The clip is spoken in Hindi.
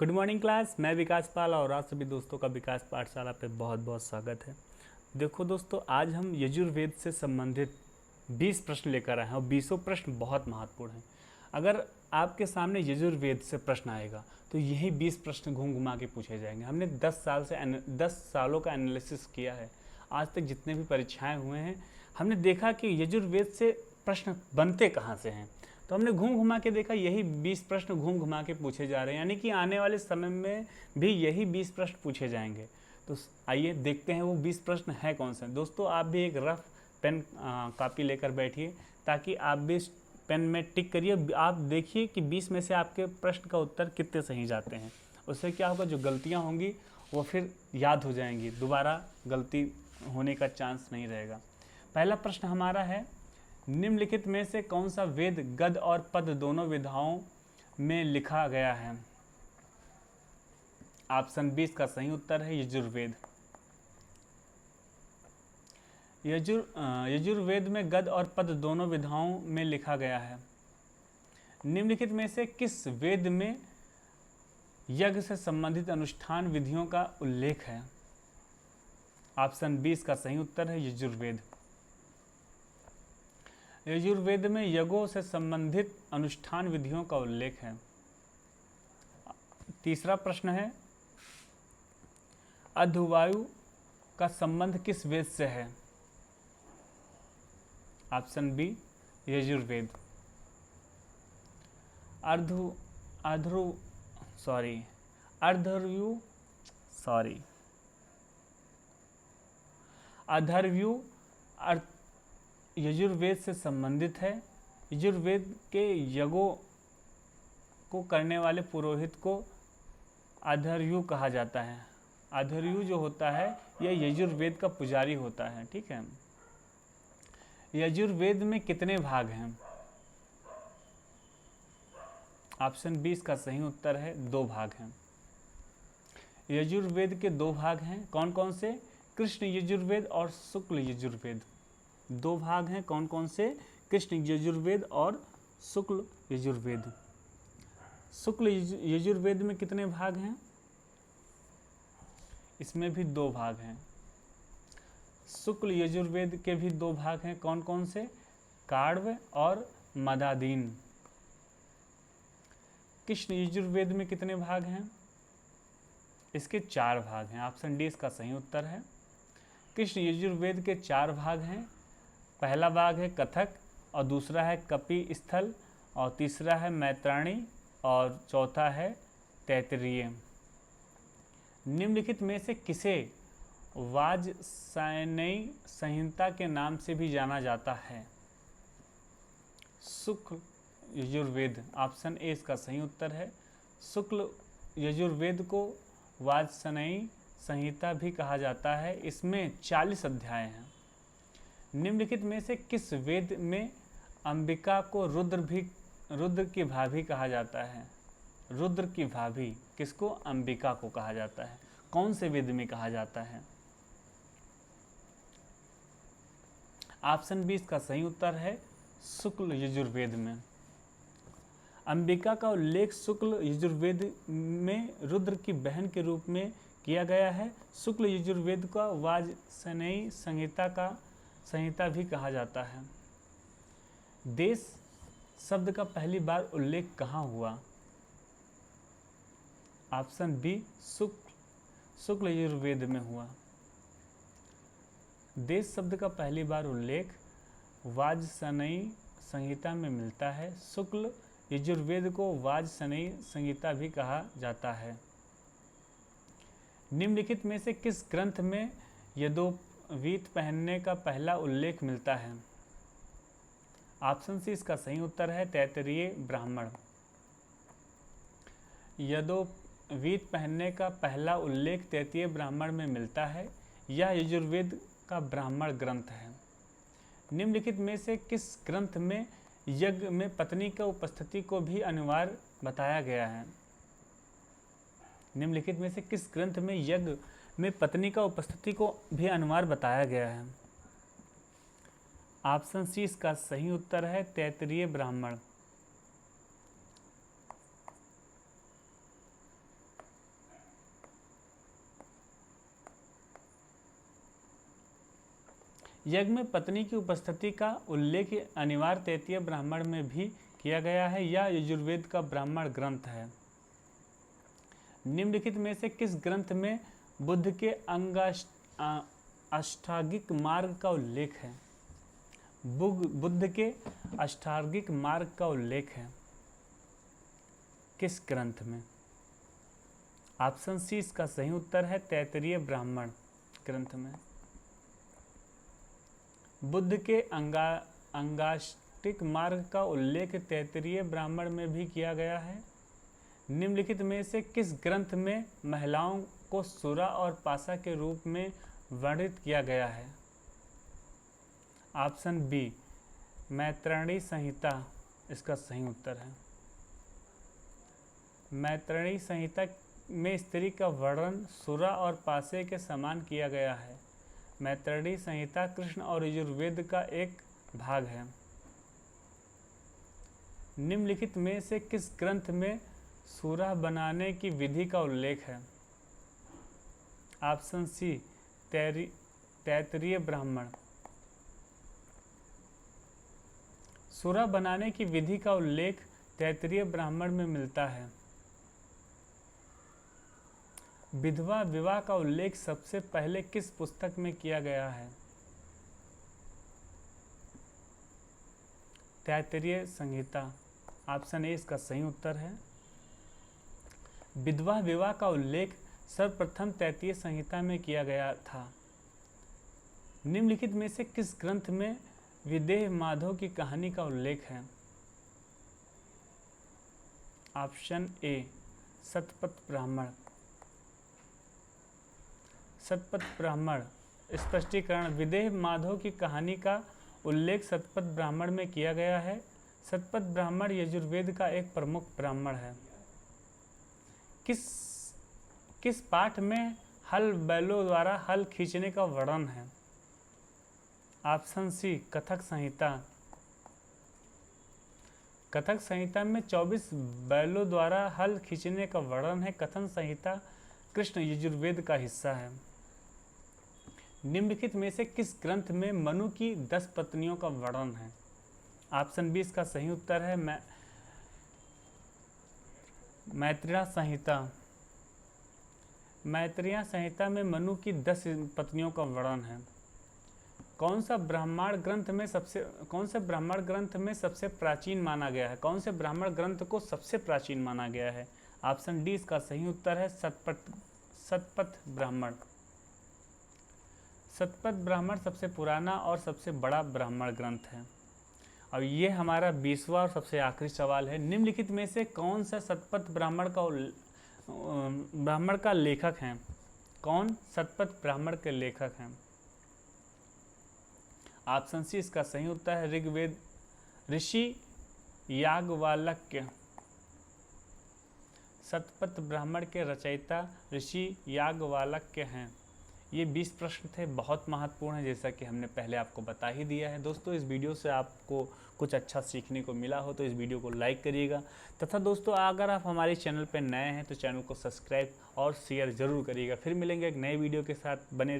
Good morning class. मैं विकास पाल और आप सभी दोस्तों का विकास पाठशाला पे बहुत बहुत स्वागत है। देखो दोस्तों, आज हम यजुर्वेद से संबंधित 20 प्रश्न लेकर आए हैं और 20 प्रश्न बहुत महत्वपूर्ण हैं। अगर आपके सामने यजुर्वेद से प्रश्न आएगा तो यही 20 प्रश्न घूम घुमा के पूछे जाएंगे। हमने 10 सालों का एनालिसिस किया है। आज तक जितने भी परीक्षाएँ हुए हैं हमने देखा कि यजुर्वेद से प्रश्न बनते कहाँ से हैं। तो हमने घूम घुमा के देखा, यही 20 प्रश्न घूम घुमा के पूछे जा रहे हैं, यानी कि आने वाले समय में भी यही 20 प्रश्न पूछे जाएंगे। तो आइए देखते हैं वो 20 प्रश्न हैं कौन से। दोस्तों, आप भी एक रफ पेन कॉपी लेकर बैठिए ताकि आप भी पेन में टिक करिए। आप देखिए कि 20 में से आपके प्रश्न का उत्तर कितने सही जाते हैं। उससे क्या होगा, जो गलतियाँ होंगी वो फिर याद हो जाएंगी, दोबारा गलती होने का चांस नहीं रहेगा। पहला प्रश्न हमारा है, निम्नलिखित में से कौन सा वेद गद और पद दोनों विधाओं में लिखा गया है? ऑप्शन 20 का सही उत्तर है यजुर्वेद। यजुर्वेद में गद और पद दोनों विधाओं में लिखा गया है। निम्नलिखित में से किस वेद में यज्ञ से संबंधित अनुष्ठान विधियों का उल्लेख है? ऑप्शन 20 का सही उत्तर है यजुर्वेद। यजुर्वेद में यज्ञों से संबंधित अनुष्ठान विधियों का उल्लेख है। तीसरा प्रश्न है, अर्धवायु का संबंध किस वेद से है? Option B Yajurveda. अधर्व्यू यजुर्वेद से संबंधित है। यजुर्वेद के यज्ञों को करने वाले पुरोहित को अधर्व्यू कहा जाता है। अधर्व्यू जो होता है यह यजुर्वेद का पुजारी होता है। ठीक है। यजुर्वेद में कितने भाग हैं? ऑप्शन 20 का सही उत्तर है 2 भाग हैं। यजुर्वेद के 2 भाग हैं। कौन कौन से? कृष्ण यजुर्वेद और शुक्ल यजुर्वेद। 2 भाग हैं। कौन कौन से? कृष्ण यजुर्वेद और शुक्ल यजुर्वेद। शुक्ल यजुर्वेद में कितने भाग हैं? इसमें भी 2 भाग हैं। शुक्ल यजुर्वेद के भी 2 भाग हैं। कौन कौन से? काण्व और मदादीन। कृष्ण यजुर्वेद में कितने भाग हैं? इसके 4 भाग हैं। ऑप्शन डी इसका सही उत्तर है। कृष्ण यजुर्वेद के 4 भाग हैं। पहला भाग है कथक और दूसरा है कपि स्थल और तीसरा है मैत्राणी और चौथा है तैत्तिरीय। निम्नलिखित में से किसे वाजसनेयी संहिता के नाम से भी जाना जाता है? शुक्ल यजुर्वेद। ऑप्शन ए इसका सही उत्तर है। शुक्ल यजुर्वेद को वाजसनेयी संहिता भी कहा जाता है। इसमें 40 अध्याय हैं। निम्नलिखित में से किस वेद में अंबिका को रुद्र की भाभी कहा जाता है? रुद्र की भाभी किसको? अंबिका को कहा जाता है। कौन से वेद में कहा जाता है? ऑप्शन 20 का सही उत्तर है शुक्ल यजुर्वेद में। अंबिका का उल्लेख शुक्ल यजुर्वेद में रुद्र की बहन के रूप में किया गया है। शुक्ल यजुर्वेद का वाजसनेयी संहिता भी कहा जाता है। देश शब्द का पहली बार उल्लेख कहाँ हुआ? ऑप्शन बी शुक्ल यजुर्वेद में हुआ। देश शब्द का पहली बार उल्लेख वाजसनेयी संहिता में मिलता है। शुक्ल यजुर्वेद को वाजसनेयी संहिता भी कहा जाता है। निम्नलिखित में से किस ग्रंथ में यदोपवीत पहनने का पहला उल्लेख मिलता है? ऑप्शन सी इसका सही उत्तर है तैत्तिरीय ब्राह्मण। यदोपवीत पहनने का पहला उल्लेख तैत्तिरीय ब्राह्मण में मिलता है। यह यजुर्वेद का ब्राह्मण ग्रंथ है। निम्नलिखित में से किस ग्रंथ में यज्ञ में पत्नी का उपस्थिति को भी अनिवार्य बताया गया है? निम्नलिखित में से किस ग्रंथ में यज्ञ में पत्नी का उपस्थिति को भी अनिवार्य बताया गया है? ऑप्शन सी इसका सही उत्तर है तैत्तिरीय ब्राह्मण। यज्ञ में पत्नी की उपस्थिति का उल्लेख अनिवार्य तैत्तिरीय ब्राह्मण में भी किया गया है या यजुर्वेद का ब्राह्मण ग्रंथ है? निम्नलिखित में से किस ग्रंथ में बुद्ध के अष्टांगिक मार्ग का उल्लेख है? बुद्ध के अष्टांगिक मार्ग का उल्लेख है किस ग्रंथ में? ऑप्शन सी इसका सही उत्तर है तैत्तिरीय ब्राह्मण ग्रंथ में। बुद्ध के अंगाष्टिक मार्ग का उल्लेख तैत्तिरीय ब्राह्मण में भी किया गया है। निम्नलिखित में से किस ग्रंथ में महिलाओं को सुरा और पासा के रूप में वर्णित किया गया है? ऑप्शन बी मैत्रेयी संहिता इसका सही उत्तर है। मैत्रेयी संहिता में स्त्री का वर्णन सुरा और पासे के समान किया गया है। मैत्रेयी संहिता कृष्ण और यजुर्वेद का एक भाग है। निम्नलिखित में से किस ग्रंथ में सूरा बनाने की विधि का उल्लेख है? ऑप्शन सी तैत्तिरीय ब्राह्मण। सूरा बनाने की विधि का उल्लेख तैत्तिरीय ब्राह्मण में मिलता है। विधवा विवाह का उल्लेख सबसे पहले किस पुस्तक में किया गया है? तैत्तिरीय संहिता। ऑप्शन ए इसका सही उत्तर है। विधवा विवाह का उल्लेख सर्वप्रथम तैत्तिरीय संहिता में किया गया था। निम्नलिखित में से किस ग्रंथ में विदेह माधव की कहानी का उल्लेख है? Option A Shatapatha Brahmana. शतपथ ब्राह्मण स्पष्टीकरण। विदेह माधव की कहानी का उल्लेख शतपथ ब्राह्मण में किया गया है। शतपथ ब्राह्मण यजुर्वेद का एक प्रमुख ब्राह्मण है। किस पाठ में हल बैलों द्वारा हल खींचने का वर्णन है? ऑप्शन सी कथक संहिता। कथक संहिता में 24 बैलों द्वारा हल खींचने का वर्णन है। कथन संहिता कृष्ण यजुर्वेद का हिस्सा है। निम्नलिखित में से किस ग्रंथ में मनु की 10 पत्नियों का वर्णन है? ऑप्शन बी इसका सही उत्तर है मैत्रेयी संहिता। मैत्रेयी संहिता में मनु की 10 पत्नियों का वर्णन है। कौन से ब्राह्मण ग्रंथ में सबसे प्राचीन माना गया है? कौन से ब्राह्मण ग्रंथ को सबसे प्राचीन माना गया है? ऑप्शन डी इसका सही उत्तर है शतपथ ब्राह्मण। शतपथ ब्राह्मण सबसे पुराना और सबसे बड़ा ब्राह्मण ग्रंथ है। और ये हमारा 20वां और सबसे आखिरी सवाल है। निम्नलिखित में से कौन सा शतपथ ब्राह्मण का लेखक है? कौन शतपथ ब्राह्मण के लेखक हैं? ऑप्शन सी इसका सही उत्तर है ऋग्वेद ऋषि याज्ञवल्क्य। शतपथ ब्राह्मण के रचयिता ऋषि याज्ञवल्क्य हैं। ये 20 प्रश्न थे, बहुत महत्वपूर्ण है, जैसा कि हमने पहले आपको बता ही दिया है। दोस्तों इस वीडियो से आपको कुछ अच्छा सीखने को मिला हो तो इस वीडियो को लाइक करिएगा, तथा दोस्तों अगर आप हमारे चैनल पर नए हैं तो चैनल को सब्सक्राइब और शेयर ज़रूर करिएगा। फिर मिलेंगे एक नए वीडियो के साथ। बने